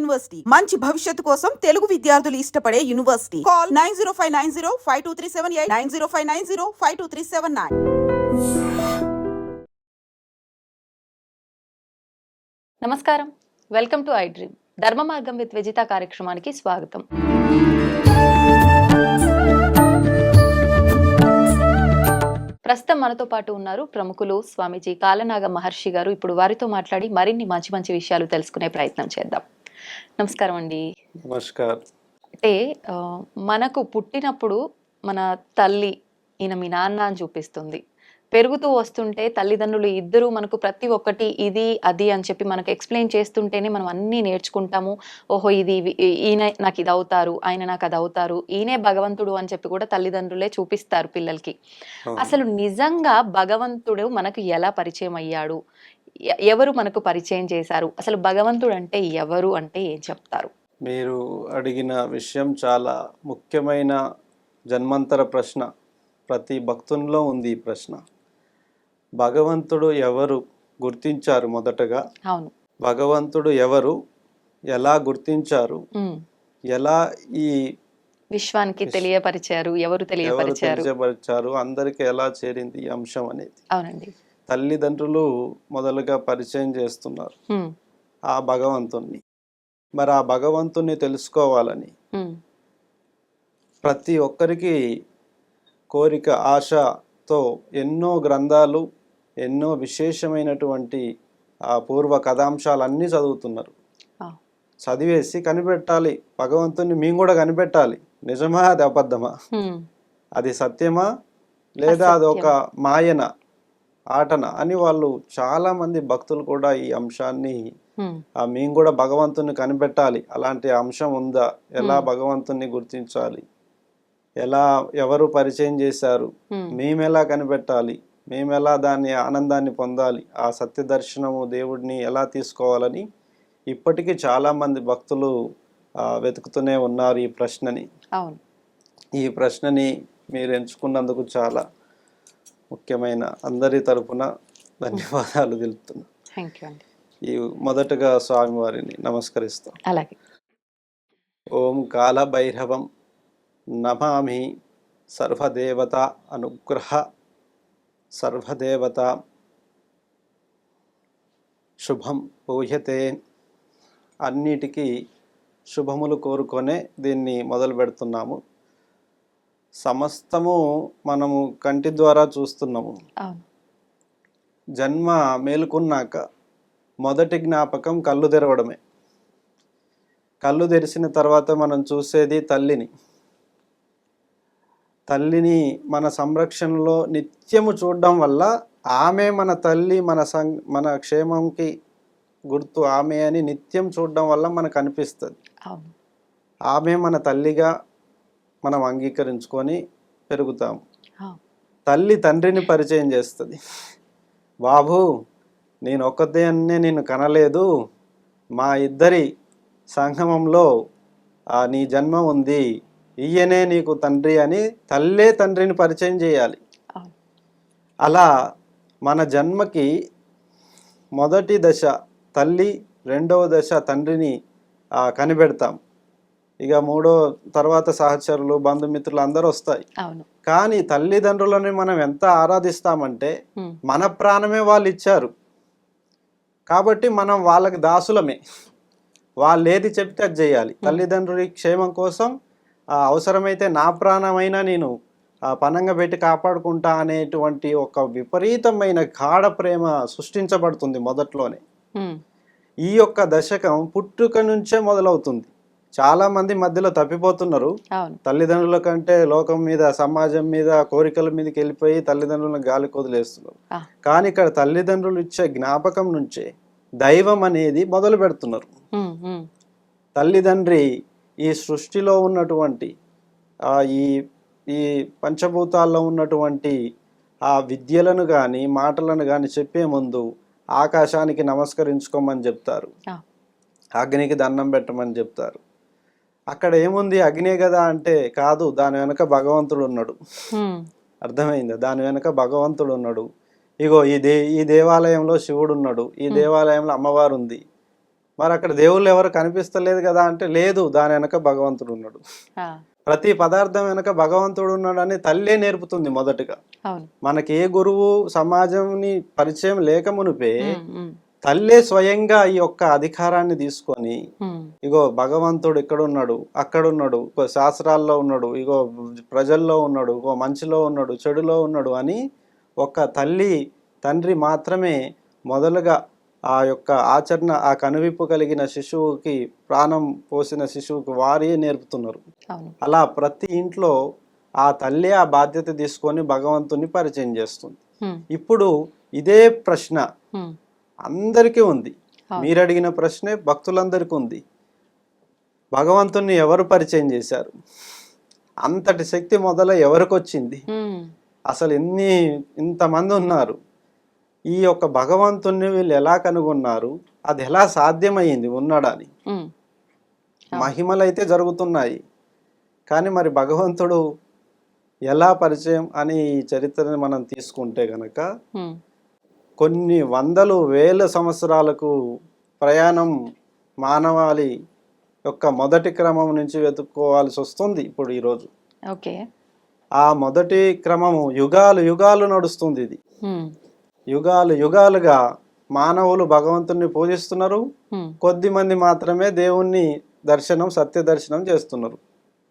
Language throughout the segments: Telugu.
యూనివర్సిటీ మంచి భవిష్యత్తు కోసం తెలుగు విద్యార్థులు ఇష్టపడే యూనివర్సిటీ. కాల్ 9059052378 9059052379. నమస్కారం, వెల్కమ్ టు ఐ డ్రీమ్. ధర్మ మార్గం విత్ విజిత కార్యక్రమానికి స్వాగతం. ప్రస్తుతం మనతో పాటు ఉన్నారు ప్రముఖులు స్వామీజీ కాలనాగ మహర్షి గారు. ఇప్పుడు వారితో మాట్లాడి మరిన్ని మంచి మంచి విషయాలు తెలుసుకునే ప్రయత్నం చేద్దాం. నమస్కారం అండి. నమస్కారం. అంటే మనకు పుట్టినప్పుడు మన తల్లి ఈయన మీ నాన్న అని చూపిస్తుంది. పెరుగుతూ వస్తుంటే తల్లిదండ్రులు ఇద్దరు మనకు ప్రతి ఒక్కటి ఇది అది అని చెప్పి మనకు ఎక్స్ప్లెయిన్ చేస్తుంటేనే మనం అన్నీ నేర్చుకుంటాము. ఓహో ఇది ఈయన నాకు ఇది అవుతారు, ఆయన నాకు అది అవుతారు, ఈయనే భగవంతుడు అని చెప్పి కూడా తల్లిదండ్రులే చూపిస్తారు పిల్లలకి. అసలు నిజంగా భగవంతుడు మనకు ఎలా పరిచయం అయ్యాడు, ఎవరు మనకు పరిచయం చేశారు, అసలు భగవంతుడు అంటే ఎవరు అంటే ఏం చెప్తారు? మీరు అడిగిన విషయం చాలా ముఖ్యమైన జన్మంతర ప్రశ్న. ప్రతి భక్తునిలో ఉంది ఈ ప్రశ్న. భగవంతుడు ఎవరు గుర్తించారు? మొదటగా అవును, భగవంతుడు ఎవరు, ఎలా గుర్తించారు, ఎలా ఈ విశ్వానికి తెలియపరిచారు, ఎవరు తెలియపరిచారు, అందరికి ఎలా చేరింది ఈ అంశం అనేది. అవునండి, తల్లిదండ్రులు మొదలుగా పరిచయం చేస్తున్నారు ఆ భగవంతుణ్ణి. మరి ఆ భగవంతుణ్ణి తెలుసుకోవాలని ప్రతి ఒక్కరికి కోరిక, ఆశతో ఎన్నో గ్రంథాలు, ఎన్నో విశేషమైనటువంటి ఆ పూర్వ కథాంశాలన్నీ చదువుతున్నారు. చదివేసి కనిపెట్టాలి భగవంతుని, మేము కూడా కనిపెట్టాలి. నిజమా, అది అబద్ధమా, అది సత్యమా, లేదా అది ఒక మాయన, ఆటన అని వాళ్ళు చాలా మంది భక్తులు కూడా ఈ అంశాన్ని మేము కూడా భగవంతుని కనిపెట్టాలి, అలాంటి అంశం ఉందా, ఎలా భగవంతుని గుర్తించాలి, ఎలా ఎవరు పరిచయం చేశారు, మేమెలా కనిపెట్టాలి, మేమెలా దాన్ని ఆనందాన్ని పొందాలి, ఆ సత్య దర్శనము దేవుడిని ఎలా తీసుకోవాలని ఇప్పటికీ చాలా మంది భక్తులు వెతుకుతూనే ఉన్నారు ఈ ప్రశ్నని. ఈ ప్రశ్నని మీరు ఎంచుకున్నందుకు చాలా ముఖ్యమైన అందరి తరపున ధన్యవాదాలు తెలుపుతున్నా. ఈ మొదటగా స్వామివారిని నమస్కరిస్తాం. అలాగే. ఓం కాల భైరవం నమామి సర్వదేవత అనుగ్రహ సర్వదేవత శుభం పూయతే. అన్నిటికీ శుభములు కోరుకొనే దీన్ని మొదలు పెడుతున్నాము. సమస్తము మనము కంటి ద్వారా చూస్తున్నాము. జన్మ మేలుకున్నాక మొదటి జ్ఞాపకం కళ్ళు తెరవడమే. కళ్ళు తెరిచిన తర్వాత మనం చూసేది తల్లిని. తల్లిని మన సంరక్షణలో నిత్యము చూడడం వల్ల ఆమె మన తల్లి, మన క్షేమంకి గుర్తు ఆమె అని నిత్యం చూడడం వల్ల మనకు అనిపిస్తుంది. ఆమె మన తల్లిగా మనం అంగీకరించుకొని పెరుగుతాము. తల్లి తండ్రిని పరిచయం చేస్తుంది. బాబు, నేను ఒక్కదాన్నే నిన్ను కనలేదు, మా ఇద్దరి సంగమంలో నీ జన్మ ఉంది, ఈయనే నీకు తండ్రి అని తల్లే తండ్రిని పరిచయం చేయాలి. అలా మన జన్మకి మొదటి దశ తల్లి, రెండవ దశ తండ్రిని కనిపెడతాం. ఇక మూడో తర్వాత సహచరులు, బంధుమిత్రులు అందరూ వస్తాయి. కానీ తల్లిదండ్రులని మనం ఎంత ఆరాధిస్తామంటే మన ప్రాణమే వాళ్ళు ఇచ్చారు కాబట్టి మనం వాళ్ళకి దాసులమే. వాళ్ళు ఏది చెప్తే అది చేయాలి. తల్లిదండ్రుల క్షేమం కోసం అవసరమైతే నా ప్రాణమైనా నేను పనంగా పెట్టి కాపాడుకుంటా అనేటువంటి ఒక విపరీతమైన గాఢ ప్రేమ సృష్టించబడుతుంది మొదట్లోనే. ఈ యొక్క దశకం పుట్టుక నుంచే మొదలవుతుంది. చాలా మంది మధ్యలో తప్పిపోతున్నారు. తల్లిదండ్రుల కంటే లోకం మీద, సమాజం మీద, కోరికల మీదకి వెళ్ళిపోయి తల్లిదండ్రులను గాలి కొదిలేస్తున్నారు. కానీ ఇక్కడ తల్లిదండ్రులు ఇచ్చే జ్ఞాపకం నుంచే దైవం అనేది మొదలు పెడుతున్నారు. తల్లిదండ్రి ఈ సృష్టిలో ఉన్నటువంటి ఈ పంచభూతాల్లో ఉన్నటువంటి ఆ విద్యలను కానీ మాటలను కానీ చెప్పే ముందు ఆకాశానికి నమస్కరించుకోమని చెప్తారు, అగ్నికి దండం పెట్టమని చెప్తారు. అక్కడ ఏముంది, అగ్నే కదా అంటే కాదు, దాని వెనక భగవంతుడు ఉన్నాడు. అర్థమైందా? దాని వెనక భగవంతుడు ఉన్నాడు. ఇగో ఈ దేవాలయంలో శివుడు ఉన్నాడు, ఈ దేవాలయంలో అమ్మవారు ఉంది, మరి అక్కడ దేవుళ్ళు ఎవరు కనిపిస్తలేదు కదా అంటే, లేదు, దాని వెనక భగవంతుడు ఉన్నాడు. ఆ, ప్రతి పదార్థం వెనక భగవంతుడు ఉన్నాడని తల్లే నేర్పుతుంది మొదటగా. అవును. మనకి ఏ గురువు సమాజంని పరిచయం లేక మునిపే ఉమ్, ఉమ్, తల్లే స్వయంగా ఈ యొక్క అధికారాన్ని తీసుకొని, ఉమ్, ఇగో భగవంతుడు ఇక్కడ ఉన్నాడు, అక్కడ ఉన్నాడు, ఇగో శాస్త్రాల్లో ఉన్నాడు, ఇగో ప్రజల్లో ఉన్నాడు, ఇగో మంచిలో ఉన్నాడు, చెడులో ఉన్నాడు అని ఒక తల్లి తండ్రి మాత్రమే మొదలుగా ఆ యొక్క ఆచరణ, ఆ కనువిప్పు కలిగిన శిశువుకి, ప్రాణం పోసిన శిశువుకి వారే నేర్పుతున్నారు. అవును. అలా ప్రతి ఇంట్లో ఆ తల్లి ఆ బాధ్యత తీసుకొని భగవంతుని పరిచయం చేస్తుంది. ఉమ్, ఇప్పుడు ఇదే ప్రశ్న ఉమ్, అందరికీ ఉంది. అవును. మీరు అడిగిన ప్రశ్నే భక్తులందరికీ ఉంది. భగవంతుని ఎవరు పరిచయం చేశారు? అంతటి శక్తి మొదల ఎవరికి వచ్చింది? ఉమ్, అసలు ఇంతమంది ఉన్నారు. ఈ యొక్క భగవంతుని వీళ్ళు ఎలా కనుగొన్నారు? అది ఎలా సాధ్యమైంది ఉన్నాడని? ఉమ్, మహిమలు అయితే జరుగుతున్నాయి, కానీ మరి భగవంతుడు ఎలా పరిచయం అని ఈ చరిత్రని మనం తీసుకుంటే గనక ఉమ్, కొన్ని వందలు వేల సంవత్సరాలకు ప్రయాణం మానవాళి యొక్క మొదటి క్రమం నుంచి వెతుక్కోవాల్సి వస్తుంది ఇప్పుడు ఈరోజు. ఓకే. ఆ మొదటి క్రమము యుగాలు యుగాలు నడుస్తుంది. ఇది ఉమ్, యుగాలు యుగాలుగా మానవులు భగవంతుని పూజిస్తున్నారు. ఉమ్, కొద్ది మంది మాత్రమే దేవుణ్ణి దర్శనం, సత్య దర్శనం చేస్తున్నారు.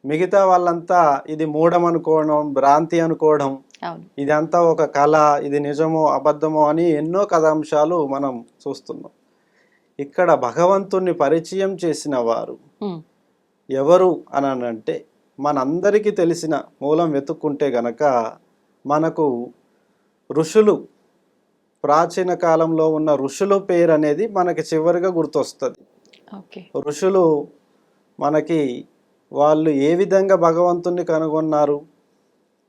మిగతా వాళ్ళంతా ఇది మూఢం అనుకోవడం, భ్రాంతి అనుకోవడం, అవును. ఇదంతా ఒక కళ, ఇది నిజమో అబద్ధమో అని ఎన్నో కథాంశాలు మనం చూస్తున్నాం. ఇక్కడ భగవంతుణ్ణి పరిచయం చేసిన వారు ఉమ్, ఎవరు అని అంటే, మనందరికీ తెలిసిన మూలం వెతుక్కుంటే గనక మనకు ఋషులు, ప్రాచీన కాలంలో ఉన్న ఋషుల పేరు అనేది మనకి చివరిగా గుర్తొస్తుంది. ఓకే. ఋషులు మనకి వాళ్ళు ఏ విధంగా భగవంతుణ్ణి కనుగొన్నారు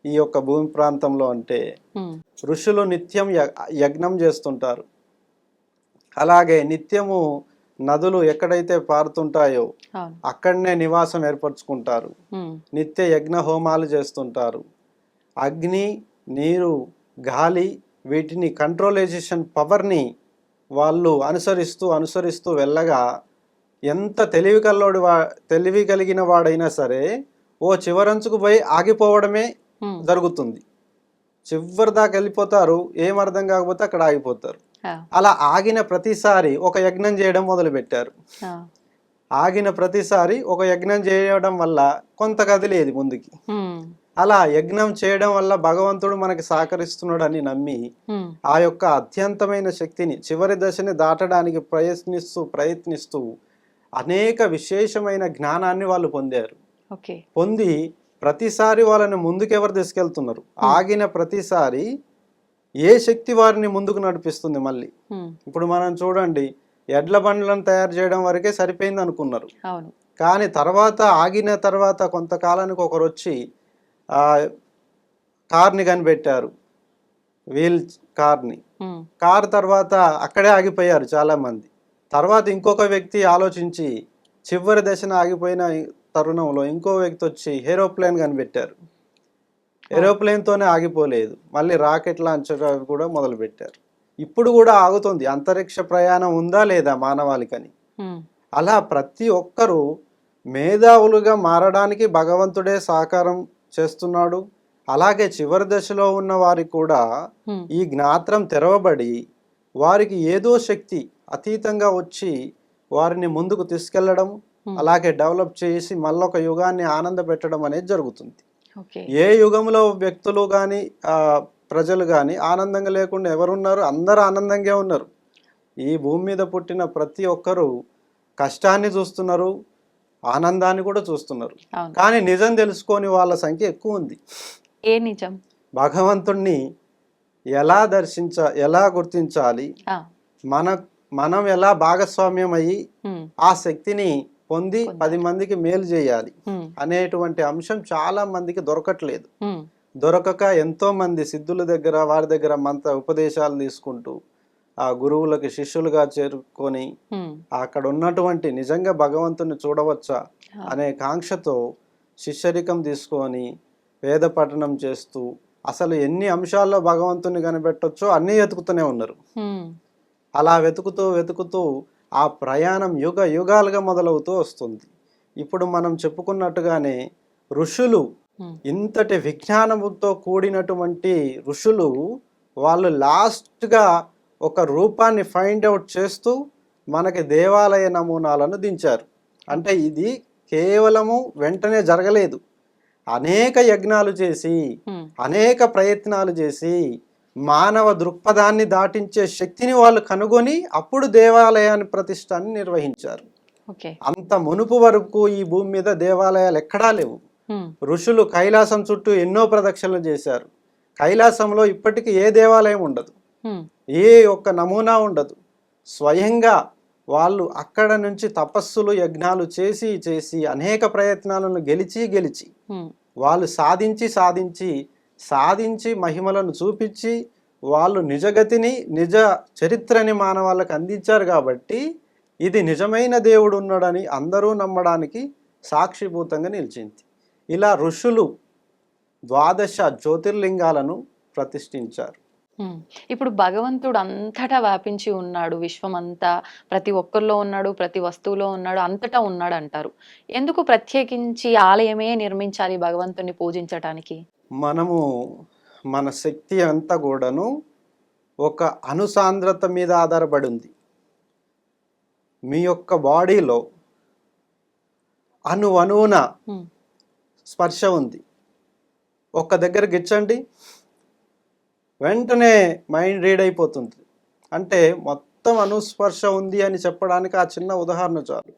ఈ యొక్క భూమి ప్రాంతంలో అంటే, ఉమ్, ఋషులు నిత్యం యజ్ఞం చేస్తుంటారు. అలాగే నిత్యము నదులు ఎక్కడైతే పారుతుంటాయో అవును. అక్కడనే నివాసం ఏర్పరచుకుంటారు. ఉమ్, నిత్య యజ్ఞ హోమాలు చేస్తుంటారు. అగ్ని, నీరు, గాలి, వీటిని కంట్రోలైజేషన్ పవర్ని వాళ్ళు అనుసరిస్తూ వెళ్ళగా, ఎంత తెలివి కలిగిన వాడైనా సరే ఓ చివరంచుకు పోయి ఆగిపోవడమే ఉమ్, జరుగుతుంది. చివరి దాకా వెళ్ళిపోతారు, ఏం అర్థం కాకపోతే అక్కడ ఆగిపోతారు. ఆ, అలా ఆగిన ప్రతిసారి ఒక యజ్ఞం చేయడం మొదలుపెట్టారు. ఆ, ఆగిన ప్రతిసారి ఒక యజ్ఞం చేయడం వల్ల కొంత కదిలేది ముందుకి. ఉమ్, అలా యజ్ఞం చేయడం వల్ల భగవంతుడు మనకి సహకరిస్తున్నాడని నమ్మి ఉమ్, ఆ యొక్క అత్యంతమైన శక్తిని, చివరి దశని దాటడానికి ప్రయత్నిస్తూ అనేక విశేషమైన జ్ఞానాన్ని వాళ్ళు పొందారు. ఓకే. పొంది ప్రతిసారి వాళ్ళని ముందుకు ఎవరు తీసుకెళ్తున్నారు? ఆగిన ప్రతిసారి ఏ శక్తి వారిని ముందుకు నడిపిస్తుంది మళ్ళీ? ఉమ్, ఇప్పుడు మనం చూడండి, ఎడ్ల బండ్లను తయారు చేయడం వరకే సరిపోయింది అనుకున్నారు. అవును. కానీ ఆగిన తర్వాత కొంతకాలానికి ఒకరు వచ్చి కార్ని కనిపెట్టారు, వీల్ కార్ని. ఉమ్, కార్ తర్వాత అక్కడే ఆగిపోయారు చాలామంది. తర్వాత ఇంకొక వ్యక్తి ఆలోచించి చివరి దశన ఆగిపోయిన తరుణంలో ఇంకో వ్యక్తి వచ్చి ఏరోప్లేన్ కనిపెట్టారు. ఏరోప్లేన్తోనే ఆగిపోలేదు, మళ్ళీ రాకెట్ లాంచర్ కూడా మొదలుపెట్టారు. ఇప్పుడు కూడా ఆగుతుంది. అంతరిక్ష ప్రయాణం ఉందా లేదా మానవాళికని? ఉమ్, అలా ప్రతి ఒక్కరూ మేధావులుగా మారడానికి భగవంతుడే సహకారం చేస్తున్నాడు. అలాగే చివరి దశలో ఉన్న వారికి కూడా ఉమ్, ఈ జ్ఞాత్రం తెరవబడి వారికి ఏదో శక్తి అతీతంగా వచ్చి వారిని ముందుకు తీసుకెళ్లడం, అలాగే డెవలప్ చేసి మళ్ళొక యుగాన్ని ఆనంద పెట్టడం అనేది జరుగుతుంది. ఓకే. ఏ యుగంలో వ్యక్తులు కానీ ప్రజలు కానీ ఆనందంగా లేకుండా ఎవరున్నారు? అందరూ ఆనందంగా ఉన్నారు. ఈ భూమి మీద పుట్టిన ప్రతి ఒక్కరూ కష్టాన్ని చూస్తున్నారు, ఆనందాన్ని కూడా చూస్తున్నారు. అవును. కానీ నిజం తెలుసుకొని వాళ్ళ సంఖ్య ఎక్కువ ఉంది. ఏ నిజం? భగవంతుణ్ణి ఎలా గుర్తించాలి, ఆ, మనం ఎలా భాగస్వామ్యం అయ్యి ఉమ్, ఆ శక్తిని పొంది 10 మందికి మేలు చేయాలి ఉమ్, అనేటువంటి అంశం చాలా మందికి దొరకట్లేదు. ఉమ్, దొరకక ఎంతో మంది సిద్ధుల దగ్గర, వారి దగ్గర మంత్ర ఉపదేశాలు తీసుకుంటూ ఆ గురువులకి శిష్యులుగా చేరుకొని ఉమ్, అక్కడ ఉన్నటువంటి నిజంగా భగవంతుని చూడవచ్చా అనే కాంక్షతో శిష్యరికం తీసుకొని వేద పఠనం చేస్తూ అసలు ఎన్ని అంశాల్లో భగవంతుని కనిపెట్టొచ్చో అన్నీ వెతుకుతూనే ఉన్నారు. ఉమ్, అలా వెతుకుతూ ఆ ప్రయాణం యుగ యుగాలుగా మొదలవుతూ వస్తుంది. ఇప్పుడు మనం చెప్పుకున్నట్టుగానే ఋషులు, ఇంతటి విజ్ఞానముతో కూడినటువంటి ఋషులు, వాళ్ళు లాస్ట్గా ఒక రూపాన్ని ఫైండ్ అవుట్ చేస్తూ మనకి దేవాలయ నమూనాలను దించారు. అంటే ఇది కేవలము వెంటనే జరగలేదు. అనేక యజ్ఞాలు చేసి, అనేక ప్రయత్నాలు చేసి, మానవ దృక్పథాన్ని దాటించే శక్తిని వాళ్ళు కనుగొని అప్పుడు దేవాలయాన్ని ప్రతిష్టాన్ని నిర్వహించారు. అంత మునుపు వరకు ఈ భూమి మీద దేవాలయాలు ఎక్కడా లేవు. ఋషులు కైలాసం చుట్టూ ఎన్నో ప్రదక్షిణలు చేశారు. కైలాసంలో ఇప్పటికీ ఏ దేవాలయం ఉండదు, ఏ ఒక్క నమూనా ఉండదు. స్వయంగా వాళ్ళు అక్కడ నుంచి తపస్సులు యజ్ఞాలు చేసి చేసి అనేక ప్రయత్నాలను గెలిచి వాళ్ళు సాధించి మహిమలను చూపించి వాళ్ళు నిజగతిని, నిజ చరిత్రని మానవాళ్ళకు అందించారు. కాబట్టి ఇది నిజమైన దేవుడు ఉన్నాడని అందరూ నమ్మడానికి సాక్షిభూతంగా నిలిచింది. ఇలా ఋషులు 12 జ్యోతిర్లింగాలను ప్రతిష్ఠించారు. ఇప్పుడు భగవంతుడు అంతటా వ్యాపించి ఉన్నాడు, విశ్వం అంతా ప్రతి ఒక్కరిలో ఉన్నాడు, ప్రతి వస్తువులో ఉన్నాడు, అంతటా ఉన్నాడు అంటారు. ఎందుకు ప్రత్యేకించి ఆలయమే నిర్మించాలి భగవంతుని పూజించటానికి? మనము మన శక్తి అంతా కూడాను ఒక అనుసాంద్రత మీద ఆధారపడి ఉంది. మీ యొక్క బాడీలో అణువున స్పర్శ ఉంది. ఒక్క దగ్గర గిచ్చండి, వెంటనే మైండ్ రీడ్ అయిపోతుంది. అంటే మొత్తం అనుస్పర్శ ఉంది అని చెప్పడానికి ఆ చిన్న ఉదాహరణ చాలు.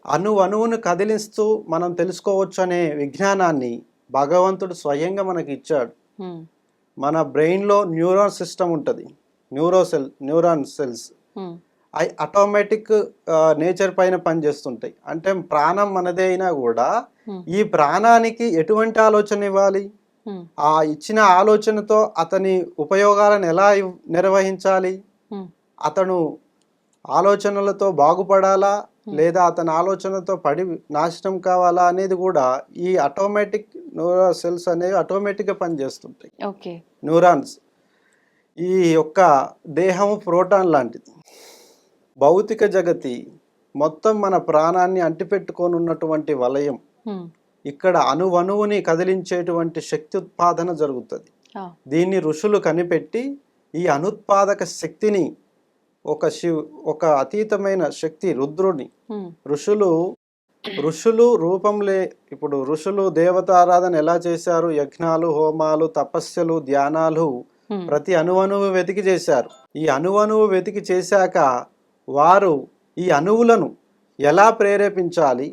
అణువును కదిలిస్తూ మనం తెలుసుకోవచ్చు అనే విజ్ఞానాన్ని భగవంతుడు స్వయంగా మనకి ఇచ్చాడు. మన బ్రెయిన్లో న్యూరాన్ సిస్టమ్ ఉంటుంది, న్యూరాన్ సెల్స్. అవి ఆటోమేటిక్ నేచర్ పైన పనిచేస్తుంటాయి. అంటే ప్రాణం మనదే అయినా కూడా ఈ ప్రాణానికి ఎటువంటి ఆలోచన ఇవ్వాలి, ఆ ఇచ్చిన ఆలోచనతో అతని ఉపయోగాలను ఎలా నిర్వహించాలి, అతను ఆలోచనలతో బాగుపడాలా లేదా అతని ఆలోచనతో పడి నాశనం కావాలా అనేది కూడా ఈ ఆటోమేటిక్ న్యూరల్ సెల్స్ అనేవి ఆటోమేటిక్గా పనిచేస్తుంటాయి. న్యూరాన్స్. ఈ యొక్క దేహము ప్రోటాన్ లాంటిది. భౌతిక జగతి మొత్తం మన ప్రాణాన్ని అంటిపెట్టుకొని ఉన్నటువంటి వలయం. ఇక్కడ అణువుని కదిలించేటువంటి శక్తి ఉత్పాదన జరుగుతుంది. దీన్ని ఋషులు కనిపెట్టి ఈ అనుత్పాదక శక్తిని ఒక అతీతమైన శక్తి రుద్రుని ఋషులు రూపంలే. ఇప్పుడు ఋషులు దేవతారాధన ఎలా చేశారు? యజ్ఞాలు, హోమాలు, తపస్సులు, ధ్యానాలు ప్రతి అణువును వెతికి చేశారు. ఈ అణువును వెతికి చేశాక వారు ఈ అణువులను ఎలా ప్రేరేపించాలి,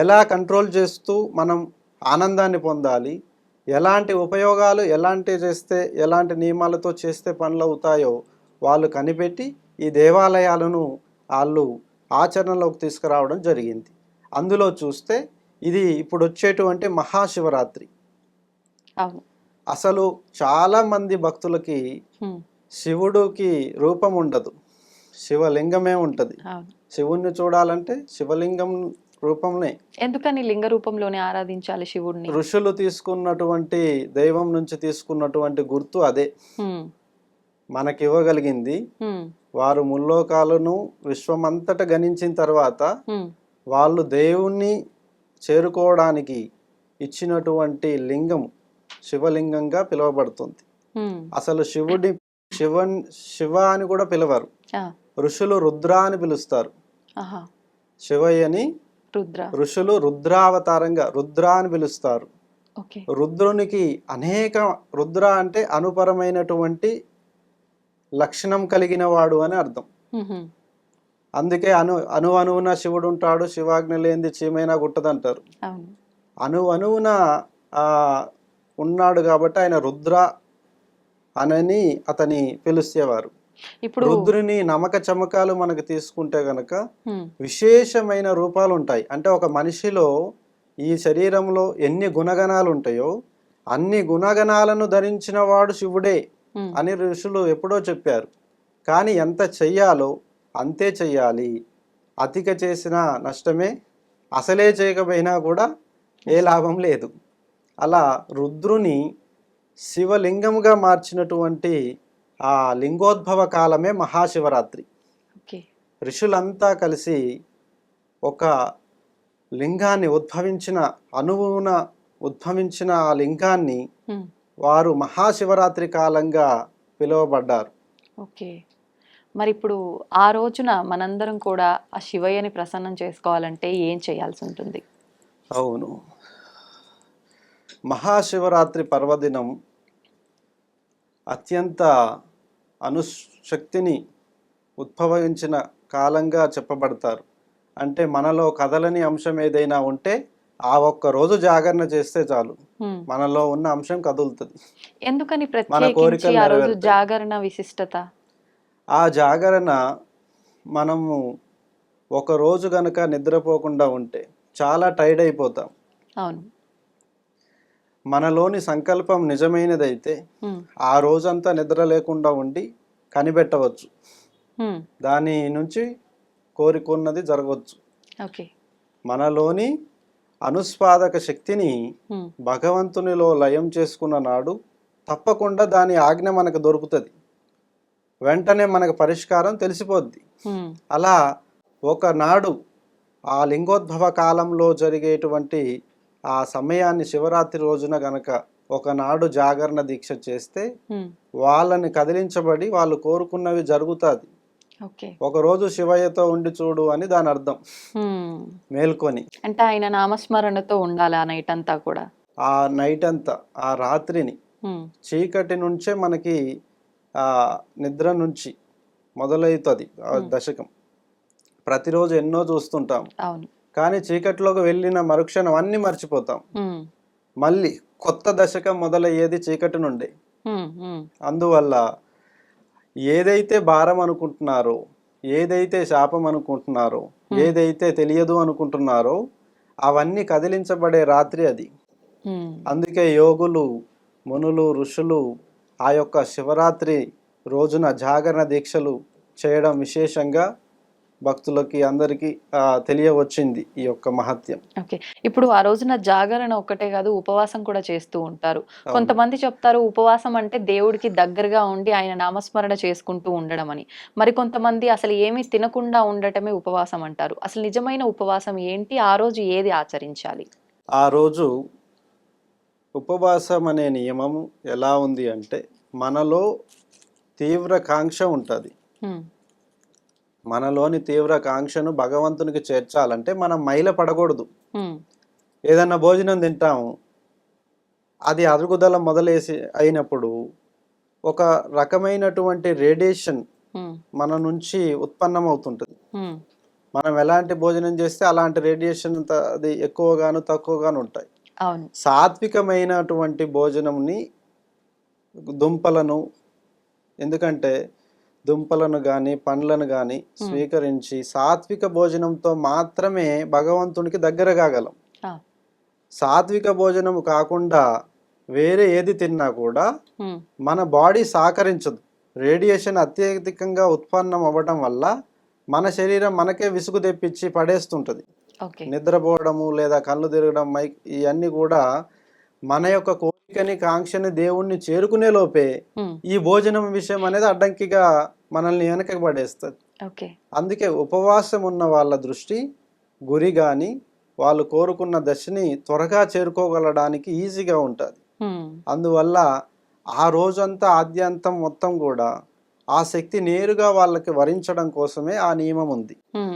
ఎలా కంట్రోల్ చేస్తూ మనం ఆనందాన్ని పొందాలి, ఎలాంటి ఉపయోగాలు ఎలాంటి నియమాలతో చేస్తే పనులు అవుతాయో వాళ్ళు కనిపెట్టి ఈ దేవాలయాలను వాళ్ళు ఆచరణలోకి తీసుకురావడం జరిగింది. అందులో చూస్తే ఇది ఇప్పుడు వచ్చేటువంటి మహాశివరాత్రి. అసలు చాలా మంది భక్తులకి శివుడికి రూపం ఉండదు, శివలింగమే ఉంటది. శివుణ్ణి చూడాలంటే శివలింగం రూపంలో. ఎందుకని లింగ రూపంలోనే ఆరాధించాలి శివుడిని? ఋషులు తీసుకున్నటువంటి దైవం నుంచి తీసుకున్నటువంటి గుర్తు అదే మనకి ఇవ్వగలిగింది. వారు ముల్లోకాలను విశ్వమంతటా గణించిన తర్వాత వాళ్ళు దేవుణ్ణి చేరుకోవడానికి ఇచ్చినటువంటి లింగం శివలింగంగా పిలువబడుతుంది. అసలు శివ అని కూడా పిలవరు. ఋషులు రుద్ర అని పిలుస్తారు. శివయ్యని ఋషులు రుద్రావతారంగా రుద్ర అని పిలుస్తారు. రుద్రునికి రుద్ర అంటే అనుపరమైనటువంటి లక్షణం కలిగిన వాడు అని అర్థం. అందుకే అణువున శివుడు ఉంటాడు, శివాజ్ఞ లేనిది చీమైనా గుట్టదంటారు. అణువున ఉన్నాడు కాబట్టి ఆయన రుద్ర అని అతని పిలిచేవారు. ఇప్పుడు రుద్రుని నమక చమకాలు మనకు తీసుకుంటే గనక విశేషమైన రూపాలు ఉంటాయి. అంటే ఒక మనిషిలో ఈ శరీరంలో ఎన్ని గుణగణాలు ఉంటాయో అన్ని గుణగణాలను ధరించిన వాడు శివుడే అని ఋషులు ఎప్పుడో చెప్పారు. కానీ ఎంత చెయ్యాలో అంతే చెయ్యాలి, అతిక చేసిన నష్టమే, అసలే చేయకపోయినా కూడా ఏ లాభం లేదు. అలా రుద్రుని శివలింగముగా మార్చినటువంటి ఆ లింగోద్భవ కాలమే మహాశివరాత్రి. ఋషులంతా కలిసి ఒక లింగాన్ని అణువున ఉద్భవించిన ఆ లింగాన్ని ఉమ్, వారు మహాశివరాత్రి కాలంగా పిలువబడ్డారు. ఓకే. మరి ఇప్పుడు ఆ రోజున మనందరం కూడా ఆ శివయ్యని ప్రసన్నం చేసుకోవాలంటే ఏం చేయాల్సి ఉంటుంది? అవును, మహాశివరాత్రి పర్వదినం అత్యంత అణుశక్తిని ఉద్భవించిన కాలంగా చెప్పబడతారు. అంటే మనలో కదలని అంశం ఏదైనా ఉంటే ఆ ఒక్క రోజు జాగరణ చేస్తే చాలు, ఉమ్, మనలో ఉన్న అంశం కదులుతుంది, ఎందుకని మన ప్రత్యేకించి కోరికలు ఆ రోజు నెరవేరుతాయి. జాగరణ విశిష్టత? ఆ జాగరణ మనము ఒక రోజు గనక నిద్రపోకుండా ఉంటే చాలా టైర్డ్ అయిపోతాం. అవును. మనలోని సంకల్పం నిజమైనదైతే ఉమ్, ఆ రోజంతా నిద్ర లేకుండా ఉండి కనిపెట్టవచ్చు, ఉమ్, దాని నుంచి కోరుకున్నది జరగవచ్చు. ఓకే. మనలోని అనుస్పాదక శక్తిని ఉమ్, భగవంతునిలో లయం చేసుకున్న నాడు తప్పకుండా దాని ఆజ్ఞ మనకు దొరుకుతుంది, వెంటనే మనకు పరిష్కారం తెలిసిపోద్ది. ఉమ్, అలా ఒకనాడు ఆ లింగోద్భవ కాలంలో జరిగేటువంటి ఆ సమయాన్ని శివరాత్రి రోజున గనక ఒకనాడు జాగరణ దీక్ష చేస్తే ఉమ్, వాళ్ళని కదిలించబడి వాళ్ళు కోరుకున్నవి జరుగుతుంది. ఓకే. ఒకరోజు శివయ్యతో ఉండి చూడు అని దాని అర్థం, ఉమ్, మేల్కొని. అంటే ఆయన నామస్మరణతో ఉండాలి ఆ నైట్ అంతా కూడా. ఆ నైట్ అంతా, ఆ రాత్రిని ఉమ్, చీకటి నుంచే మనకి ఆ నిద్ర నుంచి మొదలవుతుంది ఆ ఉమ్, దశకం. ప్రతిరోజు ఎన్నో చూస్తుంటాం, అవును. కానీ చీకటిలోకి వెళ్ళిన మరుక్షణం అన్ని మర్చిపోతాం. ఉమ్, మళ్ళీ కొత్త దశకం మొదలయ్యేది చీకటి నుండి. ఉమ్, ఉమ్, అందువల్ల ఏదైతే భారం అనుకుంటున్నారో, ఏదైతే శాపం అనుకుంటున్నారో, ఏదైతే తెలియదు అనుకుంటున్నారో అవన్నీ కదిలించబడే రాత్రి అది. ఉమ్, అందుకే యోగులు, మునులు, ఋషులు ఆ యొక్క శివరాత్రి రోజున జాగరణ దీక్షలు చేయడం విశేషంగా భక్తులకి అందరికీ తెలియవచ్చింది ఈ యొక్క మహత్యం. ఓకే. ఇప్పుడు ఆ రోజున జాగరణ ఒక్కటే కాదు, ఉపవాసం కూడా చేస్తూ ఉంటారు. అవును. కొంతమంది చెప్తారు ఉపవాసం అంటే దేవుడికి దగ్గరగా ఉండి ఆయన నామస్మరణ చేసుకుంటూ ఉండడం అని. మరి కొంతమంది అసలు ఏమీ తినకుండా ఉండటమే ఉపవాసం అంటారు. అసలు నిజమైన ఉపవాసం ఏంటి? ఆ రోజు ఏది ఆచరించాలి? ఆ రోజు ఉపవాసం అనే నియమం ఎలా ఉంది అంటే, మనలో తీవ్ర కాంక్ష ఉంటుంది. ఉమ్, మనలోని తీవ్ర కాంక్షను భగవంతునికి చేర్చాలంటే మనం మైల పడకూడదు. ఉమ్, ఏదన్నా భోజనం తింటాము, అది అరుగుదల మొదలేసి అయినప్పుడు ఒక రకమైనటువంటి రేడియేషన్ ఉమ్, మన నుంచి ఉత్పన్నమవుతుంటుంది. ఉమ్, మనం ఎలాంటి భోజనం చేస్తే అలాంటి రేడియేషన్ అది ఎక్కువగాను తక్కువగాను ఉంటాయి. అవును. సాత్వికమైనటువంటి భోజనంని, దుంపలను, ఎందుకంటే దుంపలను కానీ పండ్లను కానీ స్వీకరించి సాత్విక భోజనంతో మాత్రమే భగవంతునికి దగ్గర కాగలం. ఆ, సాత్విక భోజనం కాకుండా వేరే ఏది తిన్నా కూడా ఉమ్, మన బాడీ సహకరించదు. రేడియేషన్ అత్యధికంగా ఉత్పన్నం అవ్వడం వల్ల మన శరీరం మనకే విసుగు తెప్పించి పడేస్తుంటుంది. ఓకే. నిద్రపోవడము లేదా కళ్ళు తిరగడం ఇవన్నీ కూడా మన యొక్క కోరికని, కాంక్షని, దేవుణ్ణి చేరుకునే లోపే ఉమ్, ఈ భోజనం విషయం అనేది అడ్డంకిగా మనల్ని వెనకకి పడేస్తుంది. ఓకే. అందుకే ఉపవాసం ఉన్న వాళ్ళ దృష్టి, గురి కానీ వాళ్ళు కోరుకున్న దశని త్వరగా చేరుకోగలడానికి ఈజీగా ఉంటుంది. ఉమ్, అందువల్ల ఆ రోజంతా ఆద్యంతం మొత్తం కూడా ఆ శక్తి నేరుగా వాళ్ళకి వరించడం కోసమే ఆ నియమం ఉంది. ఉమ్,